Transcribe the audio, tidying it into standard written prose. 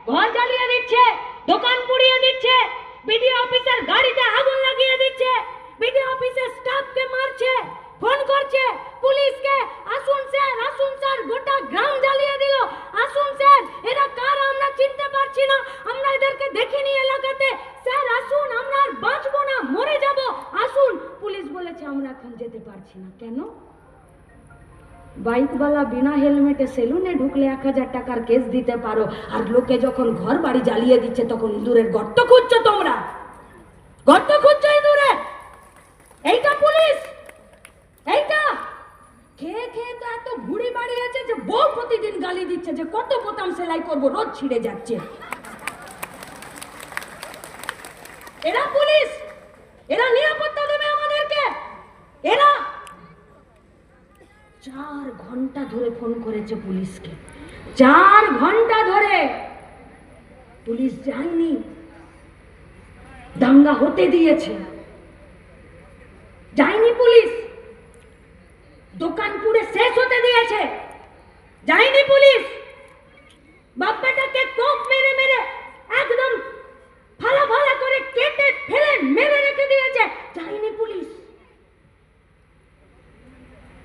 ঘর জ্বালিয়ে দিচ্ছে, দোকান পুড়িয়ে দিচ্ছে, বিডিও অফিসের গাড়িতে আগুন লাগিয়ে দিচ্ছে, বিডিও অফিসের স্টাফকে মারছে, ফোন করছে পুলিশকে, আসুন স্যার, গোটা গ্রাম জ্বালিয়ে দিল, আসুন স্যার, এরা কারা আমরা চিনতে পারছি না, আমরা এদেরকে দেখিনি এলাকাতে, স্যার আসুন, আমরা আর বাঁচবো না, মরে যাব, আসুন। পুলিশ বলেছে আমরা এখন যেতে পারছি না। কেন? বাইকওয়ালা বিনা হেলমেটে সেলুনে ঢুকলে 1000 টাকার কেস দিতে পারো, আর লোকে যখন ঘর বাড়ি জ্বালিয়ে দিচ্ছে তখন ইঁদুরের গর্ত খুঁজছো, তোমরা গর্ত খুঁজছো ইঁদুরের। এইটা পুলিশ, এইটা খেয়ে খেয়ে তো এত ভুড়ি বাড়িয়েছে যে বউ প্রতিদিন গালি দিচ্ছে যে কত বোতাম সেলাই করবো, রোজ ছিঁড়ে যাচ্ছে। এরা পুলিশ, এরা নিরাপত্তা দেবে আমাদেরকে। এরা 4 ঘন্টা ধরে ফোন করেছে পুলিশকে, 4 ঘন্টা ধরে পুলিশ যায়নি, দাঙ্গা হতে দিয়েছে, যায়নি পুলিশ, দোকান পুড়ে শেষ হতে দিয়েছে, যায়নি পুলিশ, বাপ বেটাকে কোপ মেরে মেরে একদম ফালা